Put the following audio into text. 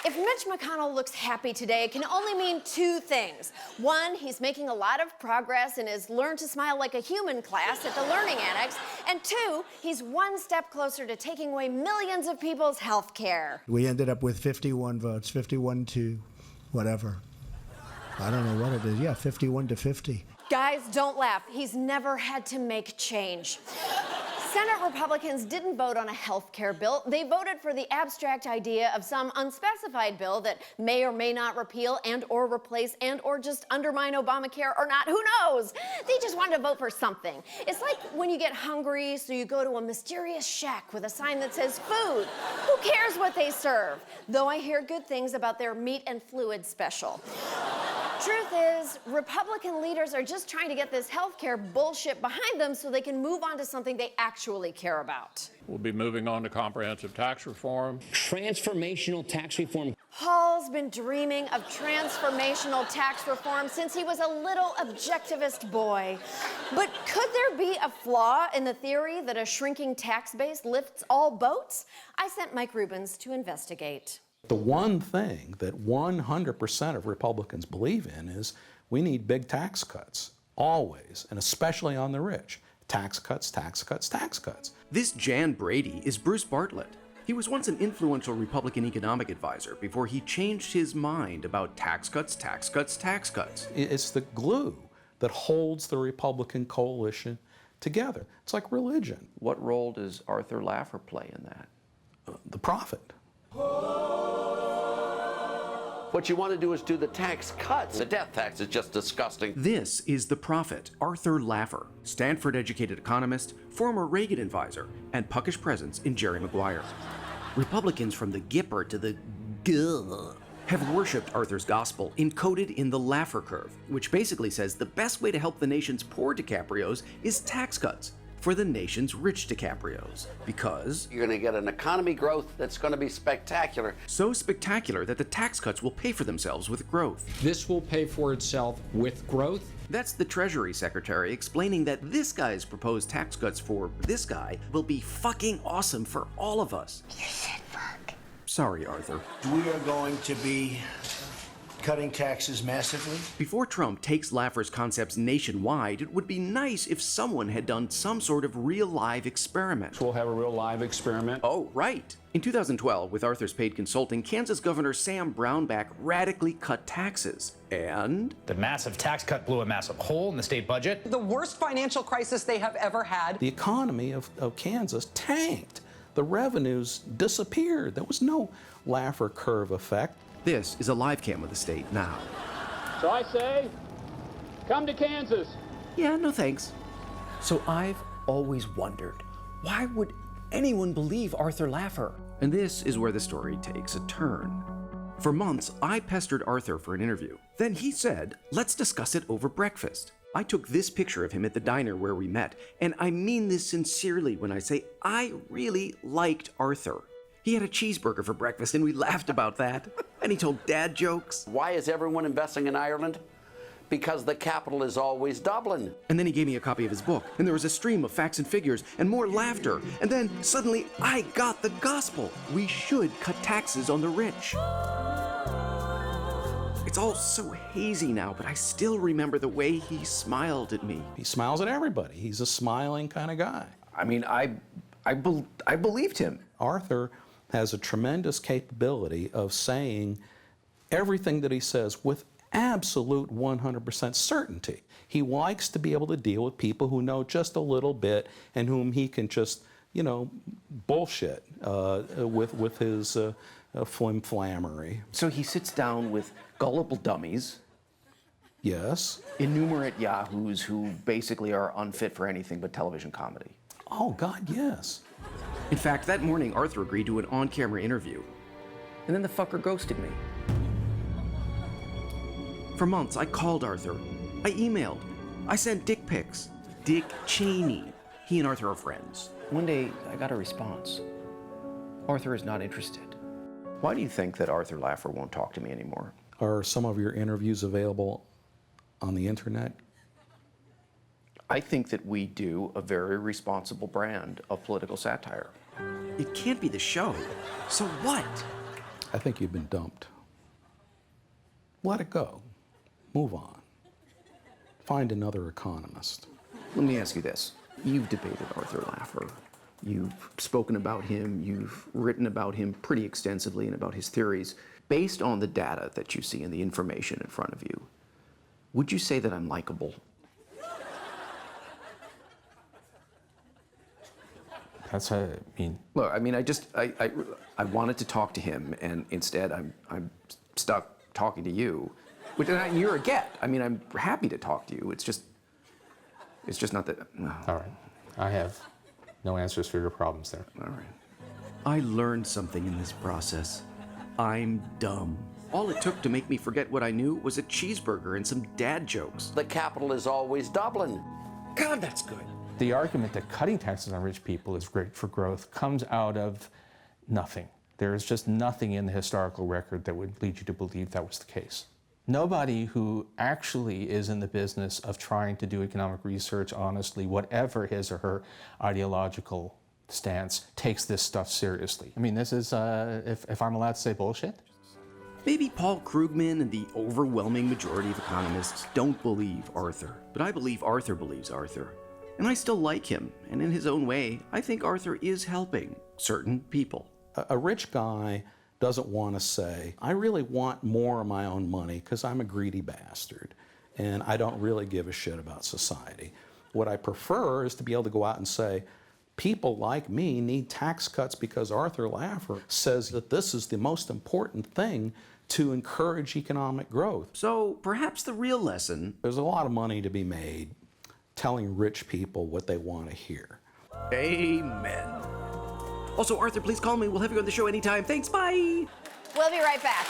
If Mitch McConnell looks happy today, it can only mean two things. One, he's making a lot of progress in his Learn to Smile Like a Human class at the Learning Annex. And two, he's one step closer to taking away millions of people's health care. We ended up with 51 votes, 51 to whatever. I don't know what it is. Yeah, 51 to 50. Guys, don't laugh. He's never had to make change. Senate Republicans didn't vote on a health care bill. They voted for the abstract idea of some unspecified bill that may or may not repeal and or replace and or just undermine Obamacare or not. Who knows? They just wanted to vote for something. It's like when you get hungry, so you go to a mysterious shack with a sign that says food. Who cares what they serve? Though I hear good things about their meat and fluid special. Truth is, Republican leaders are just trying to get this healthcare bullshit behind them so they can move on to something they actually care about. We'll be moving on to comprehensive tax reform. Transformational tax reform. Paul's been dreaming of transformational tax reform since he was a little objectivist boy. But could there be a flaw in the theory that a shrinking tax base lifts all boats? I sent Mike Rubens to investigate. The one thing that 100% of Republicans believe in is we need big tax cuts, always, and especially on the rich. Tax cuts, tax cuts, tax cuts. This Jan Brady is Bruce Bartlett. He was once an influential Republican economic advisor before he changed his mind about tax cuts, tax cuts, tax cuts. It's the glue that holds the Republican coalition together. It's like religion. What role does Arthur Laffer play in that? The prophet. What you want to do is do the tax cuts. The death tax is just disgusting. This is the prophet, Arthur Laffer, Stanford-educated economist, former Reagan advisor, and puckish presence in Jerry Maguire. Republicans from the Gipper to the Guh have worshipped Arthur's gospel encoded in the Laffer curve, which basically says the best way to help the nation's poor DiCaprios is tax cuts for the nation's rich DiCaprios, because you're going to get an economy growth that's going to be spectacular. So spectacular that the tax cuts will pay for themselves with growth. This will pay for itself with growth. That's the Treasury Secretary explaining that this guy's proposed tax cuts for this guy will be fucking awesome for all of us. You said fuck. Sorry, Arthur. We are going to be cutting taxes massively. Before Trump takes Laffer's concepts nationwide, it would be nice if someone had done some sort of real live experiment. We'll have a real live experiment. Oh, right. In 2012, with Arthur's paid consulting, Kansas Governor Sam Brownback radically cut taxes. And the massive tax cut blew a massive hole in the state budget. The worst financial crisis they have ever had. The economy of Kansas tanked. The revenues disappeared. There was no Laffer curve effect. This is a live cam of the state now. So I say, come to Kansas. Yeah, no thanks. So I've always wondered, why would anyone believe Arthur Laffer? And this is where the story takes a turn. For months, I pestered Arthur for an interview. Then he said, let's discuss it over breakfast. I took this picture of him at the diner where we met, and I mean this sincerely when I say I really liked Arthur. He had a cheeseburger for breakfast, and we laughed about that. And he told dad jokes. Why is everyone investing in Ireland? Because the capital is always Dublin. And then he gave me a copy of his book, and there was a stream of facts and figures, and more laughter. And then, suddenly, I got the gospel. We should cut taxes on the rich. It's all so hazy now, but I still remember the way he smiled at me. He smiles at everybody. He's a smiling kind of guy. I mean, I believed him. Arthur has a tremendous capability of saying everything that he says with absolute 100% certainty. He likes to be able to deal with people who know just a little bit and whom he can just, bullshit with his flim-flammery. So he sits down with gullible dummies. Yes. Innumerate yahoos who basically are unfit for anything but television comedy. Oh, God, yes. In fact, that morning, Arthur agreed to an on-camera interview. And then the fucker ghosted me. For months, I called Arthur. I emailed. I sent dick pics. Dick Cheney. He and Arthur are friends. One day, I got a response. Arthur is not interested. Why do you think that Arthur Laffer won't talk to me anymore? Are some of your interviews available on the internet? I think that we do a very responsible brand of political satire. It can't be the show. So what? I think you've been dumped. Let it go. Move on. Find another economist. Let me ask you this. You've debated Arthur Laffer. You've spoken about him. You've written about him pretty extensively and about his theories. Based on the data that you see and the information in front of you, would you say that I'm likable? That's what I mean. Look, I mean, I wanted to talk to him, and instead I'm stuck talking to you. Which, and you're a get. I mean, I'm happy to talk to you. It's just not that. No. All right. I have no answers for your problems there. All right. I learned something in this process. I'm dumb. All it took to make me forget what I knew was a cheeseburger and some dad jokes. The capital is always Dublin. God, that's good. The argument that cutting taxes on rich people is great for growth comes out of nothing. There is just nothing in the historical record that would lead you to believe that was the case. Nobody who actually is in the business of trying to do economic research honestly, whatever his or her ideological stance, takes this stuff seriously. I mean, this is, if I'm allowed to say bullshit. Maybe Paul Krugman and the overwhelming majority of economists don't believe Arthur, but I believe Arthur believes Arthur. And I still like him, and in his own way, I think Arthur is helping certain people. A rich guy doesn't want to say, I really want more of my own money because I'm a greedy bastard and I don't really give a shit about society. What I prefer is to be able to go out and say, people like me need tax cuts because Arthur Laffer says that this is the most important thing to encourage economic growth. So perhaps the real lesson... There's a lot of money to be made telling rich people what they want to hear. Amen. Also, Arthur, please call me. We'll have you on the show anytime. Thanks, bye. We'll be right back.